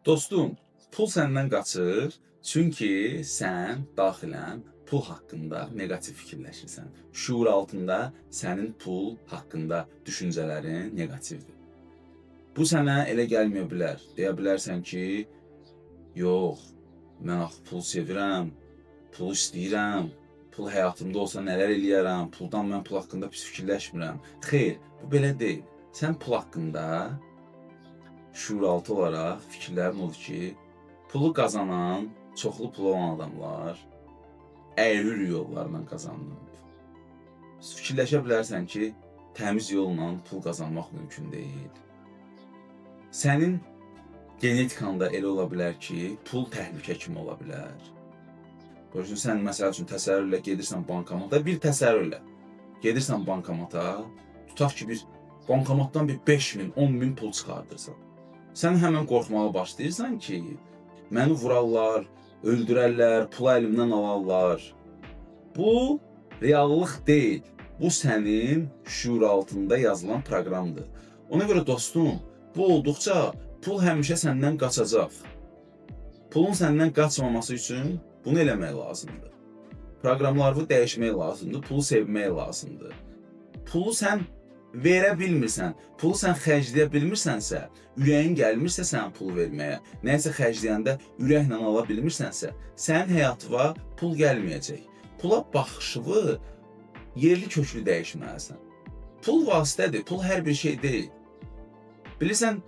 Dostum, pul səndən qaçır, çünki sən daxilən pul haqqında neqativ fikirləşirsən. Şuur altında sənin pul haqqında düşüncələrin neqativdir. Bu sənə elə gəlməyə bilər. Deyə bilərsən ki, yox, mən axı pul sevirəm, pul istəyirəm, pul həyatımda olsa nələr eləyərəm, puldan mən pul haqqında pis fikirləşmirəm. Xeyr, bu belə deyil. Sən pul haqqında şuuraltı olaraq fikirlərin odur ki, pulu qazanan, çoxlu pulu olan adamlar əyri yollarla qazanıb. Fikirləşə bilərsən ki, təmiz yolla pul qazanmaq mümkün deyil. Sənin genetikanda elə ola bilər ki, pul təhlükə kimi ola bilər. Görürsən, sən məsəl üçün təsəvvürlə gedirsən bankomata, bir təsəvvürlə gedirsən bankomata, tutaq ki, bir bankomatdan bir 5.000, 10.000 pul çıxardırsan. Sən həmən qorxmağa başlayırsan ki, məni vurarlar, öldürərlər, pulu əlimdən alarlar. Bu reallıq deyil. Bu sənin şuur altında yazılan proqramdır. Ona görə dostum, bu olduqca pul həmişə səndən qaçacaq. Pulun səndən qaçmaması üçün bunu eləmək lazımdır. Proqramlarını dəyişmək lazımdır, pulu sevmək lazımdır. Pulu sən verə bilmirsən, pulu sən xərcləyə bilmirsənsə, ürəyin gəlmirsə sən pul verməyə, nəyisə xərcləyəndə ürəklə ala bilmirsənsə, sənin həyatına pul gəlməyəcək. Pula baxışını yerli köklü dəyişməlisən. Pul vasitədir, pul hər bir şey deyil. Bilirsən,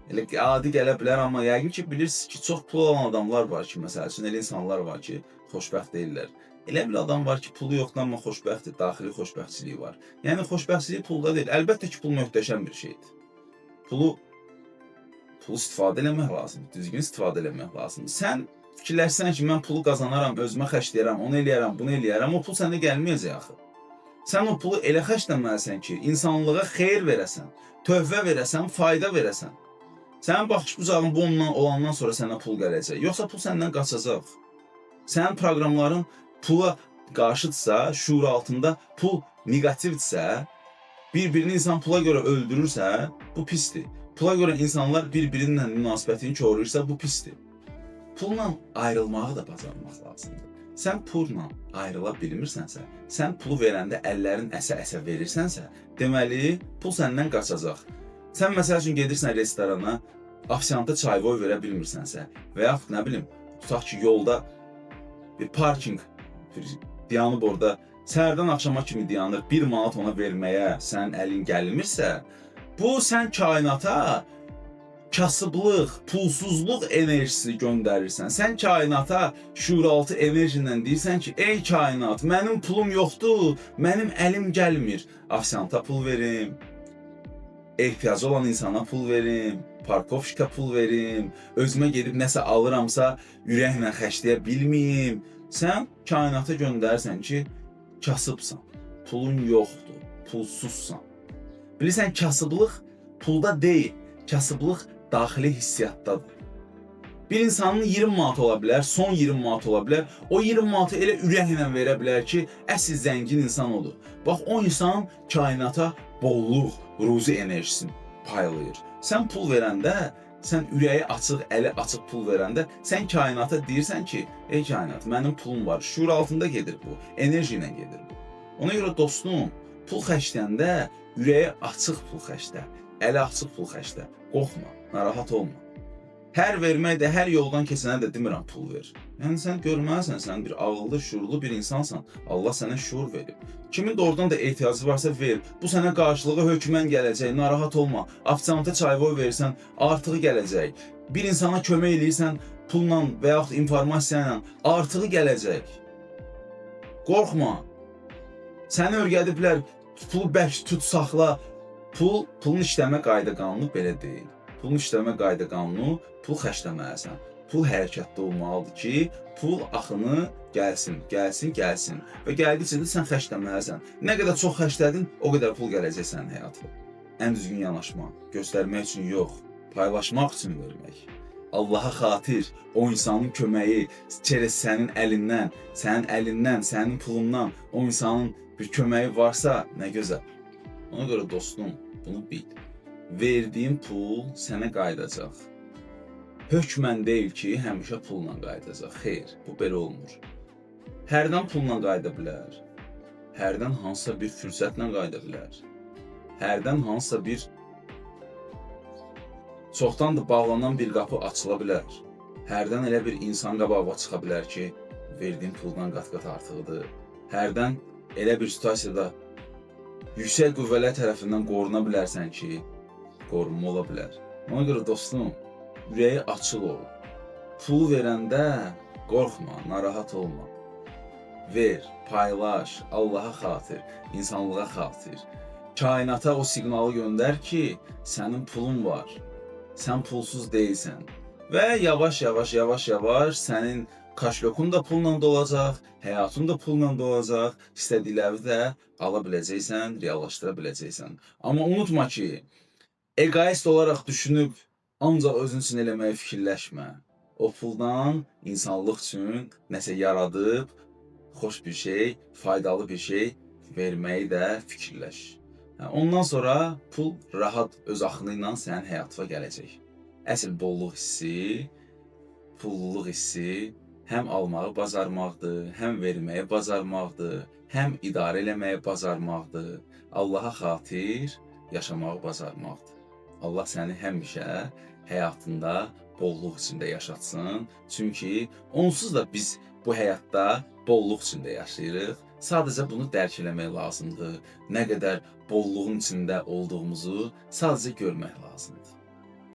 elə adi gələ bilər, amma yəqin ki, bilirsiniz ki, çox pul olan adamlar var ki, məsəl üçün, elə insanlar var ki, xoşbəxt deyirlər. Elə bir adam var ki, pulu yoxdur, amma xoşbəxtdir, daxili xoşbəxtçiliyi var. Yəni, xoşbəxtçiliyi pulda deyil. Əlbəttə ki, pul möhtəşəm bir şeydir. Pulu istifadə eləmək lazımdır, düzgün istifadə eləmək lazımdır. Sən fikirləşsən ki, mən pulu qazanaram, özümə xərcləyərəm, onu eləyərəm, bunu eləyərəm, o pul səndə gəlməyəcək axı. Sən o pulu elə xərcləməlisən ki, insanlığa xeyir verəsən, tövbə verəsən, fayda verəsən. Sənin baxış bucağın bu ondan olandan sonra sənə pul gələcək, yoxsa pul səndən qaçacaq. Sənin proqramların pula qarşıdırsa, şuur altında pul negativdirsə, bir-birini insan pula görə öldürürsə, bu pisdir. Pula görə insanlar bir-birinlə münasibətini koruyursa, bu pisdir. Pulla ayrılmağı da bacarmaq lazımdır. Sən pulla ayrıla bilmirsənsə, sən pulu verəndə əllərin əsə-əsə verirsənsə, deməli, pul səndən qaçacaq. Sən məsəl üçün gedirsən restorana, ofisianta çayvoy verə bilmirsənsə və yaxud nə bilim, tutaq ki, yolda bir parking dayanıb orada, səhərdən axşama kimi dayanır, 1 manat ona verməyə sənin əlin gəlmirsə, bu sən kainata kasıblıq, pulsuzluq enerjisi göndərirsən. Sən kainata şuuraltı enerjilə deyirsən ki, ey kainat, mənim pulum yoxdur, mənim əlim gəlmir. Ofisianta pul verim, ehtiyacı olan insana pul verim, parkovşika pul verim, özümə gedib nəsə alıramsa ürəklə xərcləyə bilməyim. Sən kainata göndərirsən ki, kasıbsan, pulun yoxdur, pulsuzsan. Bilirsən, kasıblıq pulda deyil, kasıblıq daxili hissiyatdadır. Bir insanın 20 manat ola bilər, son 20 manat ola bilər, o 20 manatı elə ürəklə verə bilər ki, əsl zəngin insan odur. Bax, o insan kainata bolluq, ruzi enerjisini paylayır. Sən pul verəndə, sən ürəyi açıq, əli açıq pul verəndə, sən kainata deyirsən ki, ey kainat, mənim pulum var, şuur altında gedir bu, enerji ilə gedir bu. Ona görə dostum, pul xərcləyəndə ürəyi açıq pul xərclə, əli açıq pul xərclə, qorxma, narahat olma. Hər vermək də, hər yoldan keçənə də demirəm pul ver. Yəni sən görməlisən, sən bir ağıllı, şuurlu bir insansan. Allah sənə şuur verib. Kimin də oradan da ehtiyacı varsa ver. Bu sənə qarşılığı hökmən gələcək, narahat olma. Ofisianta çayvoy verirsən, artığı gələcək. Bir insana kömək eləyirsən, pulla və yaxud informasiya ilə artığı gələcək. Qorxma. Səni öyrədiblər, pulu bərk tut, saxla. Pulun işləmə qayda qanunu belə deyil. Pulun işləmə qayda qanunu, pul xərcləməlisən. Pul hərəkətdə olmalıdır ki, pul axını gəlsin. Və gəldikcə də sən xərcləməlisən. Nə qədər çox xərclədin, o qədər pul gələcək sənin həyatına. Ən düzgün yanaşma, göstərmək üçün yox, paylaşmaq üçün vermək. Allaha xatir, o insanın köməyi, sənin əlindən, sənin pulundan, o insanın bir köməyi varsa, nə gözəl. Ona görə dostum, bunu bil. Verdiyin pul sənə qayıdacaq. hökmən deyil ki, həmişə pulla qayıdacaq. Xeyr, bu belə olmur. Hərdən pulla qayıda bilər. Hərdən hansısa bir fürsətlə qayıda bilər. Hərdən hansısa bir çoxdandır bağlanan bir qapı açıla bilər. Hərdən elə bir insan qabağına çıxa bilər ki, verdiyin puldan qat-qat artıqdır. Hərdən elə bir situasiyada yüksək qüvvələr tərəfindən qoruna bilərsən ki, qorunma ola bilər. Ona görə dostum, ürəyi açıq ol. Pulu verəndə qorxma, narahat olma. Ver, paylaş, Allaha xatir, insanlığa xatir. Kainata o siqnalı göndər ki, sənin pulun var. Sən pulsuz deyilsən. Və yavaş-yavaş sənin kaşlokun da pulla dolacaq, həyatın da pulla dolacaq, istədiklərini də ala biləcəksən, reallaşdıra biləcəksən. Amma unutma ki, egoist olaraq düşünüb ancaq özün üçün eləməyi fikirləşmə. O puldan insanlıq üçün nəsə yaradıb, xoş bir şey, faydalı bir şey verməyi də fikirləş. Ondan sonra pul rahat öz axını ilə sənin həyatına gələcək. Əsl bolluq hissi, pulluluq hissi həm almağı bacarmaqdır, həm verməyi bacarmaqdır, həm idarə eləməyi bacarmaqdır, Allaha xatir yaşamağı bacarmaqdır. Allah səni həmişə həyatında bolluq içində yaşatsın. Çünki onsuz da biz bu həyatda bolluq içində yaşayırıq. Sadəcə bunu dərk eləmək lazımdır. Nə qədər bolluğun içində olduğumuzu sadəcə görmək lazımdır.